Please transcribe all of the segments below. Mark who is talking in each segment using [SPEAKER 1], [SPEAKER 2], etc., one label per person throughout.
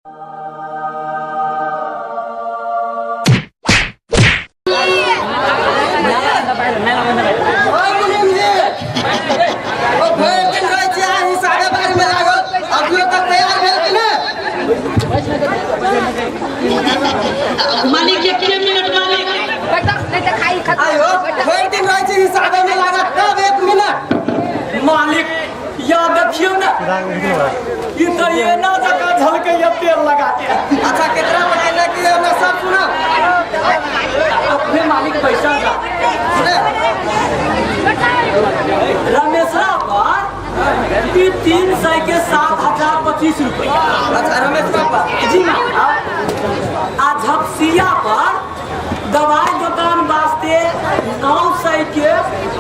[SPEAKER 1] मालिक एक मिनट मालिक
[SPEAKER 2] आयो भर दिन रहे छी हिसाब में लागत तब 1 मिनट
[SPEAKER 3] मालिक या देखियो ना ये तो ये ना जगह झलके ये तेल लगा के।
[SPEAKER 2] अच्छा कितना बताइए कि हमरा सब सुना
[SPEAKER 3] अपने मालिक पैसा जा रमेशरा पर 300 के 7,025 रुपया।
[SPEAKER 2] अच्छा रमेश बाबा
[SPEAKER 3] जी ना आ झपसिया पर दवाई दुकान वास्ते 900 के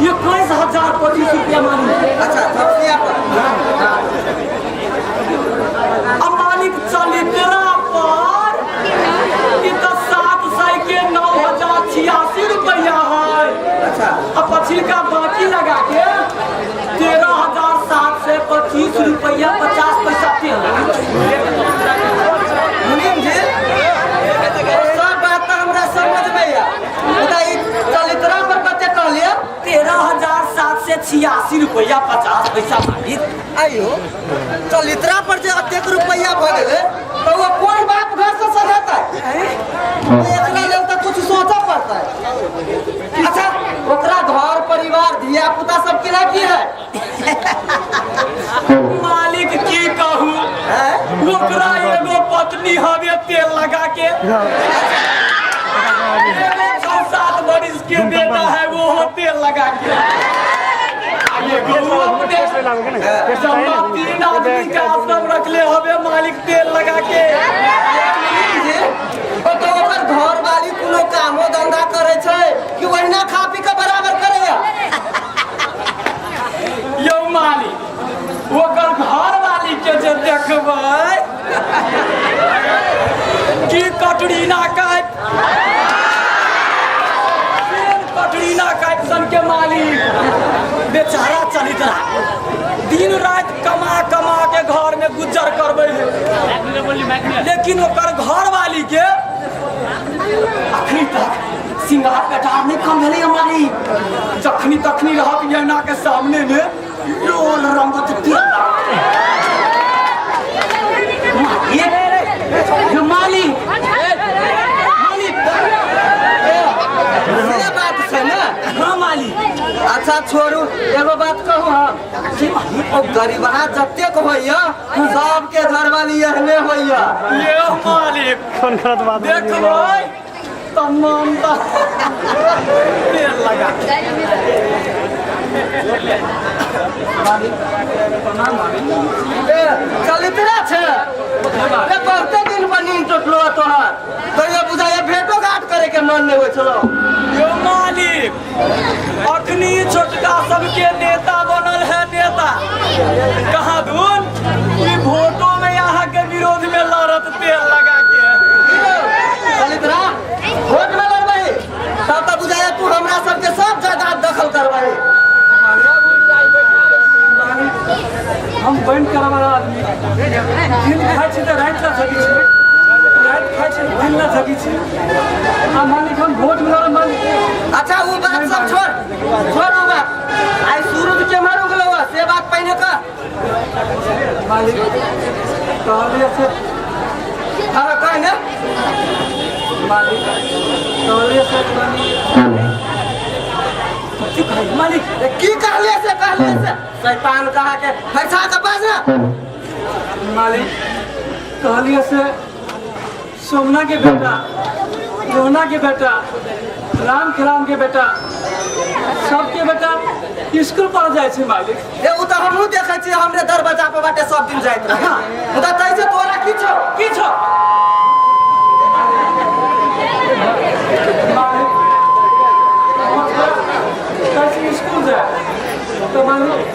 [SPEAKER 3] 21,025 रुपया मांगी।
[SPEAKER 2] अच्छा सबसे पर
[SPEAKER 3] अब मालिक चलितरा पर ये तो 700 के 9,086 रुपया है।
[SPEAKER 2] अच्छा
[SPEAKER 3] अब पछिलका बाकी लगा के 13,725 रुपया 50 पैसा तेल
[SPEAKER 2] मुनीम जी सब बात तो हमरा समझ में या बताइए चलितरा पर कते कहलिए
[SPEAKER 3] 13,786 रुपया 50 पैसा मालिक।
[SPEAKER 2] आयो चलितरा पर जे अतेक रुपया भ गेले तो वो कोन बाप घर से सजाता है एकरा लेल तो कुछ सोचा पड़ता है। अच्छा ओकरा घर परिवार धिया पुता सब केना की है
[SPEAKER 3] मालिक की कहूँ ओकरा एगो पत्नी हवे तेल लगा के एगो 6-7 बरिस के बेटा है वो तेल लगा के एगो अपने जमा 3 आदमी का आश्रम रखले हवे मालिक तेल लगा के।
[SPEAKER 2] तो ओकर घर वाली कोनो कामो धंधा करे छै कि ओहिना खा पी के बराबर करे या
[SPEAKER 3] यो मालिक ओकर घर वाली के जे देखबै की कटरीना कैफ सन के मालिक बेचारा चलित रहा दिन रात कमा के घर में गुजर करबै लेकिन ओकर घर वाली के अखनी तक सिंगार पेटार नहीं कम भेलै हमारी जखनी तखनी रहत यना के सामने में रोल रंगत तेल मालिक
[SPEAKER 2] ये बात छै ना।
[SPEAKER 3] हाँ मालिक।
[SPEAKER 2] अच्छा छोड़ू एगो बात कहू हम ओ गरीबहा जतेक होइया सबके घर वाली एहने होइया
[SPEAKER 3] ये मालिक कौन गलत बात देखबै तमाम तेल लगा
[SPEAKER 2] चलितरा छै कते दिन पर नींद टूटलो तोहर तो ये बुझाइए भेटो घाट करे के मन नहीं होइ छलो
[SPEAKER 3] यो मालिक अखनी छोटका सबके नेता बनल है नेता कहाँ दून ई वोटों में यहाँ के विरोध में लड़त तेल लगा के
[SPEAKER 2] चलितरा वोट में लड़बै तब तो बुझाइए तू हमरा सबके सब जायदाद दखल करबै
[SPEAKER 3] हम बंद करवा आदमी दिन खाइ छी तऽ राति ना सकी छी राति खाइ छी दिन ना सकी छी आ मालिक हम वोट में लड़ब मालिक।
[SPEAKER 2] अच्छा वो बात सब छोड़ वो बात आई सूरज के मारो गेलो से बात पहिने का
[SPEAKER 3] मालिक कहलिए से
[SPEAKER 2] हां कह ने
[SPEAKER 3] मालिक कहलिए से मालिक
[SPEAKER 2] की कहले से शैतान कहा के फैसा के पास ना
[SPEAKER 3] मालिक कहलिए से सोमना के बेटा रोना के बेटा राम खेलाम के बेटा सबके बेटा स्कूल पढ़ जाए छे मालिक।
[SPEAKER 2] ए उ त हमहु देखै छी हमरे दरवाजा पे बाटे सब दिन जाइत रहे मुदा तैसे तोरा की छौ
[SPEAKER 3] कैसे स्कूल जाए तो मालिक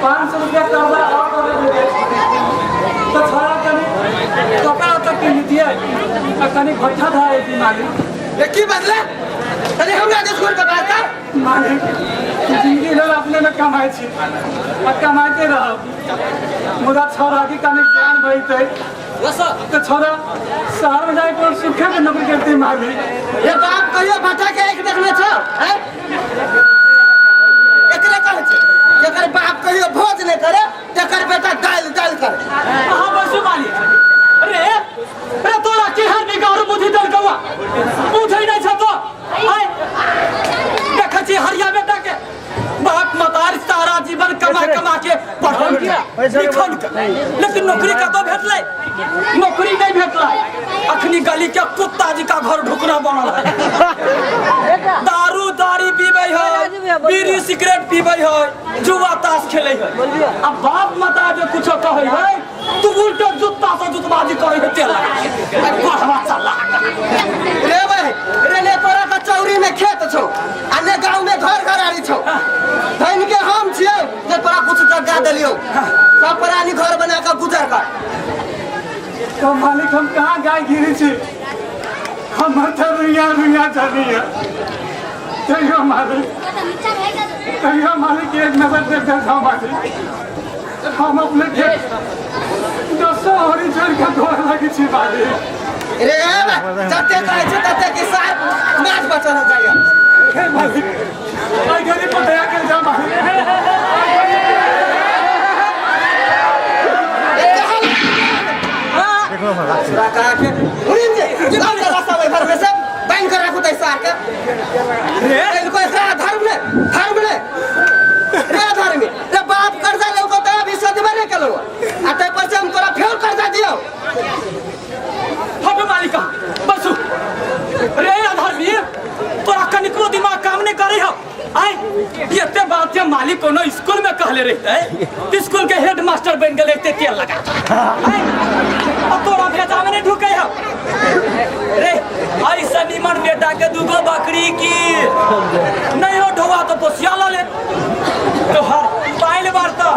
[SPEAKER 3] 500 रुपया कर्जा और कर दे तो छोड़ा कनी कपड़ा तक के दिए कनी भट्ठा धाए दी मालिक
[SPEAKER 2] ए की बदले तनी हमरा के स्कूल के बात कर
[SPEAKER 3] मालिक जिंदगी भर अपने में कमाई छी और कमाते रहो मुदा छोड़ा की कनी ज्ञान भइते तो छोड़ा शहर में जाके और सुखे में नौकरी करते मार
[SPEAKER 2] ये बाप कहियो भटा के एक देखने छो हैं एकरे कहै छै जेकर बाप कहियो भोज नहीं करे तेकर बेटा दाल करे
[SPEAKER 3] कहां बसु मालिक अरे तोरा केहन निगार बुद्धि दल गवा बुझै नहीं छ तो आय देख छी हरिया बेटा के बाप मतार सारा जीवन कमा के पढ़ल लिखल लेकिन नौकरी का तो भेटलै नौकरी नहीं भेटलै अखनी गली के कुत्ता जी का घर ढुकना बनल है दारू दारी पीबै है बीड़ी सिगरेट पीबै है जुआ ताश खेलै है अब बाप मता जो कुछो कहै है तू उल्टा जुत्ता से जुतबाजी करे है तेल बढ़वा चला
[SPEAKER 2] रे भाई रे ले तोरा का चौरी में खेत छौ अन्य गांव में घर घरारी छौ धन के हम छियै जे तोरा कुछ जगह देलियो सब प्राणी घर बना के गुजर कर
[SPEAKER 3] तो मालिक हम कहाँ गाय गिरी छी हम तो रुइया चली है तैयो मालिक एक नजर देख देखा मालिक हम अपने खेत दोस्तों हरी छोड़ के घर लगी छी मालिक
[SPEAKER 2] रे जते कहै छै तते के साथ माछ बचल जाइए
[SPEAKER 3] हे मालिक आई गरी पटया के जा मालिक
[SPEAKER 2] सुरा का के उड़िन जे जिला के रास्ता में घर में से बैंक कर रखो तै सार के रे इनको ऐसा धर्म ने रे धर्म रे बाप कर्जा ले को तो अभी सदबे नहीं कलो आ तै पर से हम तोरा फेर कर्जा दियो
[SPEAKER 3] हट मालिका बसु रे अधर्मी तोरा कनिको दिमाग काम नहीं करे हो आय ये बात है मालिक कोनो स्कूल में कहले रहते स्कूल के हेड मास्टर बन गेले तेल लगा अब तोरा भेजा में नहीं ढुके हो रे ऐसा निमन बेटा के दुगो बकरी की नहीं हो ढोवा तो पोसिया ला ले तो हर पाइल बार तो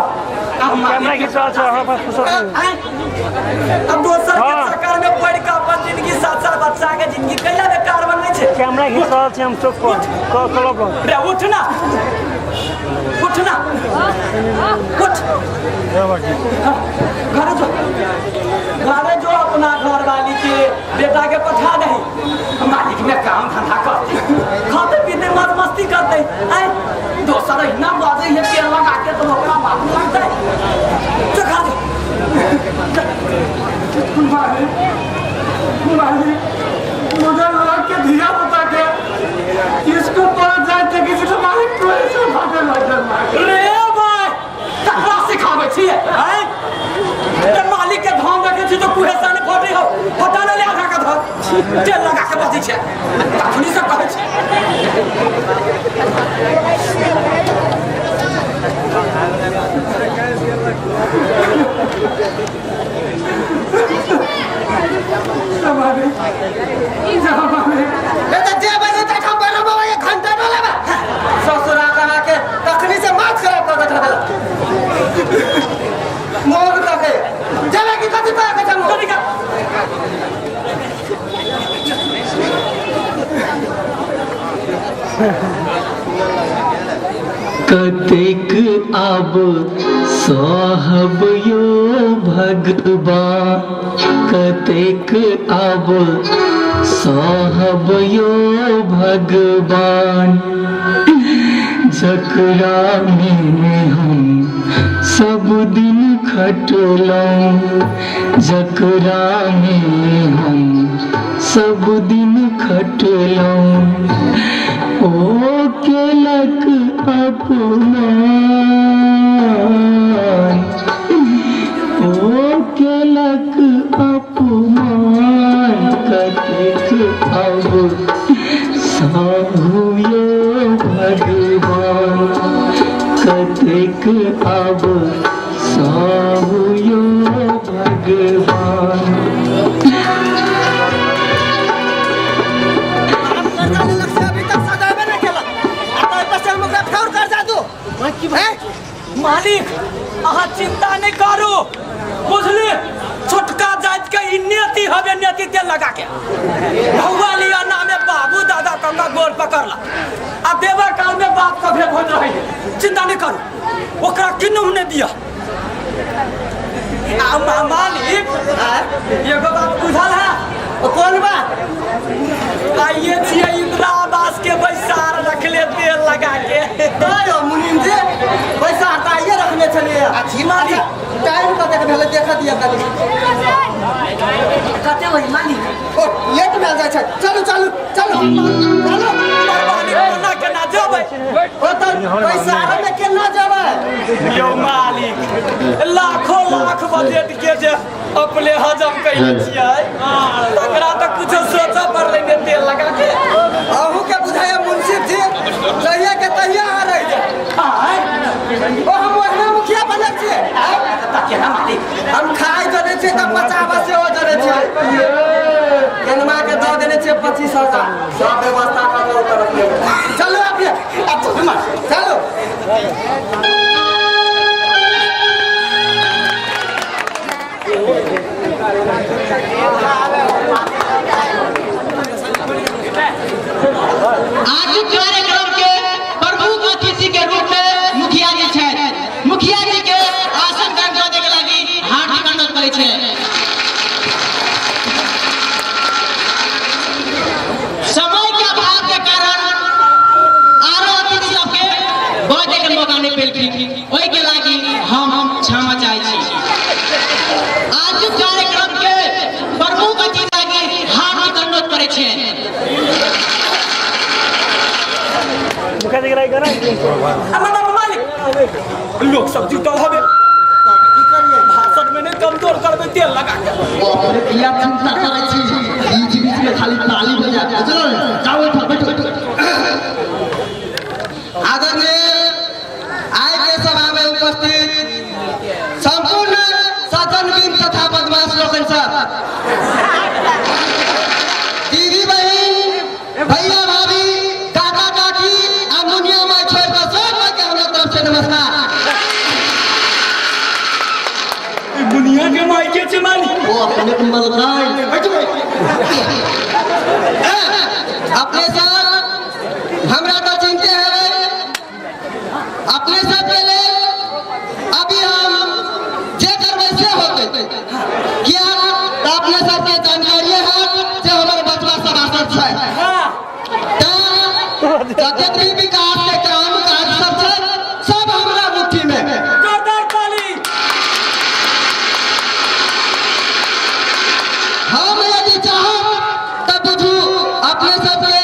[SPEAKER 4] कैमरा खींचा
[SPEAKER 3] अब दोसर के चक्कर में पड़ के अपन जिंदगी साथ बच्चा के जिंदगी कैला बेकार बनने छे
[SPEAKER 4] कैमरा खींच रहल छी हम चौक पर क्लब
[SPEAKER 3] रे उठ ना उठ घरे जो अपना घर वाली के बेटा के पठा नहीं मालिक में काम धंधा करते खाते पीते मौज मस्ती करते आए दोसर इतना बाजे ये तेल लगा के तो अपना बात लगता है तो खा मुझे लगा के धिया पुता के इसको पहुंच जाए तो किसी तो मालिक को ऐसे भागे लग रे भाई तकरा सिखावे छिए हैं ते मालिक के धाम रखे छी तो कुहे साने फटे हो फटाना ले आधा का धर तेल लगा के बजी छे तखनी से कहै छी
[SPEAKER 2] रे त जे बने त हम बरबो एक घंटा न लेबा ससुरा करा के तखनी से माछ खराब कर बैठा देला मोर रखे जले की कथि पा के हम
[SPEAKER 3] कथि का
[SPEAKER 5] कतेक आब सहब यो भगवान कतेक आब सहब यो भगवान जकरा में हम सब दिन खटलौं जकरा में हम सब दिन खटलौं ओ केलक अपमान ओ केलक अपमान कतेक अब साहुयो भगवान कतेक अब साहुयो भगवान
[SPEAKER 3] मालिक अहाँ चिंता नहीं करू बुझली छोटका जात के ई नियति हवे नियति तेल लगा के भौवा लिया नामे बाबू दादा का गोर पकड़ला आ देवा काल में बाप का भेद होत रही चिंता नहीं करू ओकरा किन्नू ने दिया मालिक एगो बात बुझल है
[SPEAKER 2] कौन बात?
[SPEAKER 3] आइए छियै इंदिरा आवास के बैसार रखले तेल लगा के
[SPEAKER 2] तो मुनीम जी पैसा हटाइए रखने चलिए।
[SPEAKER 3] अच्छी मालिक
[SPEAKER 2] टाइम कते भेले देखा दिया कनी
[SPEAKER 1] कते वही मालिक
[SPEAKER 2] ओ लेट में जाय छै। चलू चलू चलू चलू
[SPEAKER 3] मालिक कोना केना जेबै
[SPEAKER 2] ओ तो पैसा में केना जेबै
[SPEAKER 3] यौ मालिक लाखों लाख बजट के जे अपने हजम कैले छियै तकरा तऽ कुछो सोचऽ पड़लै ने तेल लगा के
[SPEAKER 2] अहू के बुझाया मुंशी जी कहिया के तहिया आ रही है। ओ हम वहना मुखिया बनल छियै
[SPEAKER 3] केना मालिक
[SPEAKER 2] हम खाए जने छियै त 50 से हो जने छियै केनमा के दऽ देने छियै 25,000 सब व्यवस्था कर तरफ ले चलो अभी चलो
[SPEAKER 6] आज कार्यक्रम के प्रमुख अतिथि के रूप में मुखिया जी छै। मुखिया जी के आसन ग्रहण करने के लागि हार्दिक अनुरोध करै छै। समय के अभाव के कारण आरो अतिथि सबके बाजे के मौका नहीं पेलखिन ओहि के लागि हम क्षमा चाहै छी। आज कार्यक्रम के प्रमुख अतिथि लागि हार्दिक अनुरोध करै छै।
[SPEAKER 4] मुखा दिख रहा है
[SPEAKER 3] मालिक लोग सब जुटल हवे भाषण में नहीं कमजोर करबे तेल लगा के
[SPEAKER 6] अपने किया चिंता करे छी बीच बीच में खाली ताली बजा चलो जाओ बैठो
[SPEAKER 2] आदरणीय आय के सभा में उपस्थित संपूर्ण सदनबिंद तथा बदमाश लोगन सब दीदी बहन भैया भाभी काका काकी आ मुनिया माई छोड़ के सब के हमरा तरफ से नमस्कार।
[SPEAKER 3] दुनिया के माई के छै मालिक
[SPEAKER 6] वो अपने को मलकाई
[SPEAKER 2] अपने सब हमरा तो चिंते है अपने सब पहले अभी हम जे करबे से होते क्या तो अपने सब के जानकारी है जे हमर बचवा सभासद छै जते भी विकास के काम काज सब छै सब हमरा मुट्ठी में
[SPEAKER 3] जोरदार ताली
[SPEAKER 2] हम यदि चाहब तब बुझू अपने सबके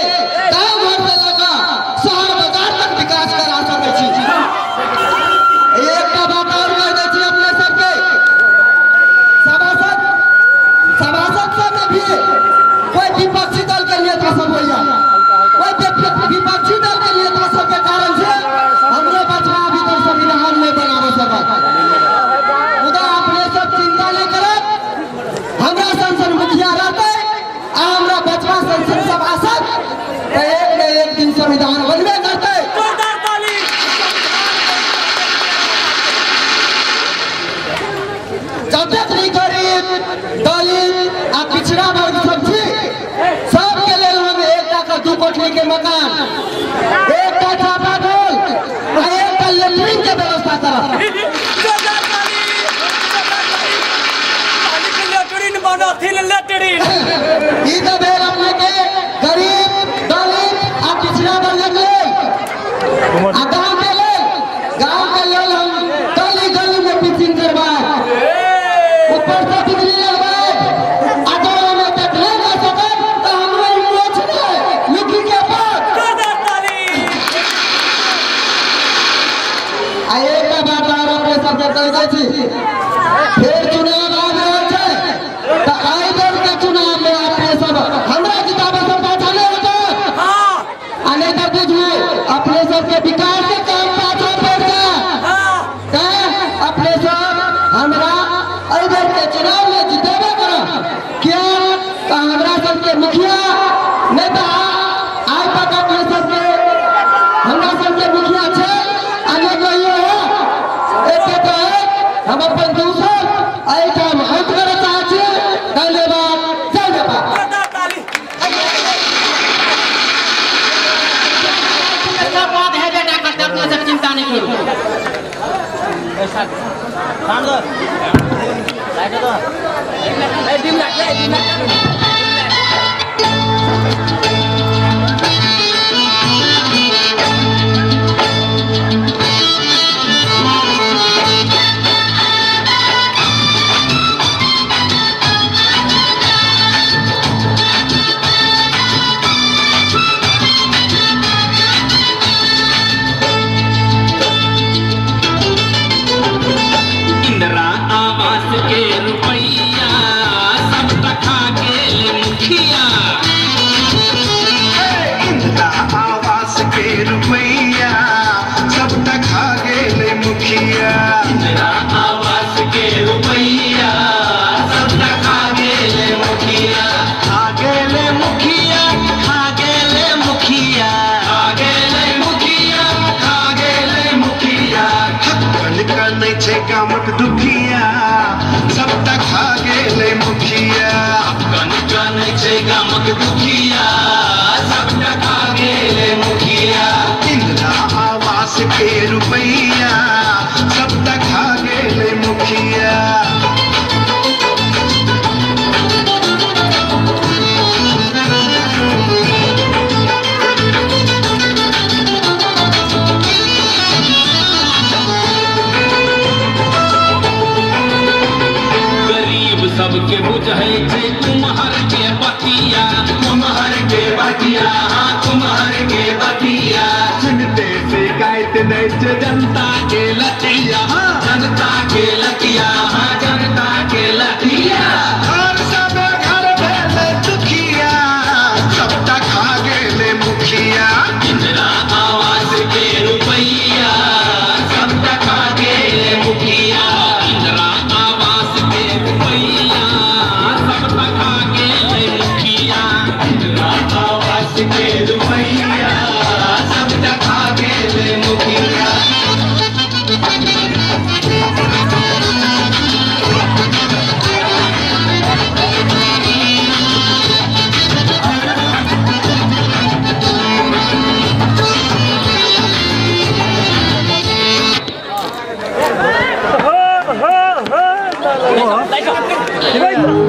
[SPEAKER 2] गाँव घर से लगा शहर बाजार तक विकास करा सकै छी। एकटा बात और कह दै छी अपने सबके सभासद सब में भी कोई विपक्षी दल के नेता सब होइया कोई विपक्षी दल के नेता सब के कारण से हमरे बचवा अभी तक संविधान नहीं बनावे सकत। मुदा अपने सब चिंता नहीं करब हमरा संसद मुखिया रहते आ हमरा बचवा संसद सभासद तो एक न एक दिन संविधान बनबे करते।
[SPEAKER 3] जोरदार ताली
[SPEAKER 2] जब तक नहीं गरीब दलित आ पिछड़ा वर्ग सब छी सबके लेल हम एकटा का 2 कोठली के मकान एकटा छापा ढोल आ एकटा लेटरिन के व्यवस्था करब।
[SPEAKER 3] जोरदार ताली मालिक लेटरिन बनथिन लेटरिन
[SPEAKER 2] ई तो भेल अपने के गरीब दलित आ पिछड़ा वर्ग लेल आ गाँव के लेल हम गली गली में पिचिंग करवाए ऊपर से बिजली लगवाए अगर हमें देखले ना सके तो हमरे ही मोछ दे लुकी के पास
[SPEAKER 3] जोरदार ताली
[SPEAKER 2] आए का बात और अपने सब कह दै छी फिर चुनाव आ रहल छै तो आई बेर के चुनाव में अपने सब हमरा जिताबे से बैठले होतो
[SPEAKER 3] हां
[SPEAKER 2] आ नहीं तो बुझू अपने सब के विकास
[SPEAKER 7] इंदिरा आवास के रुपैया सब तक गेल मुखिया।
[SPEAKER 8] इंदिरा आवास के रुपैया सब तक गेल मुखिया।
[SPEAKER 7] इंदिरा आवास के रुपैया सब तक गेल मुखिया।
[SPEAKER 8] खा गेल मुखिया, खा गेल मुखिया,
[SPEAKER 7] खा गेल मुखिया, खा गेल मुखिया।
[SPEAKER 8] कन नहीं छे गामक दुखिया सब तक खा गेल मुखिया।
[SPEAKER 7] कन कन छै गामक दुखिया सब तक गेल मुखिया।
[SPEAKER 8] इंदिरा आवास के रुपैया सब तक खा गेल मुखिया।
[SPEAKER 7] गरीब सबके बुझै छै कुम्हर के बतिया। कुम्हर के बतिया, हाँ कुम्हर के बतिया।
[SPEAKER 8] सुनते शिकायत नहीं छे
[SPEAKER 7] जनता के लतिया, हाँ जनता के लतिया, हाँ जनता के लतिया।
[SPEAKER 8] घर सब घर भेल दुखिया सब तक खा गेल मुखिया।
[SPEAKER 7] इंदिरा आवास के रुपैया सब तक गेल मुखिया। इंदिरा आवास के रुपैया सब तक गेल मुखिया। इंदिरा आवास के रुपैया सब तक गेल मुखिया।
[SPEAKER 4] हो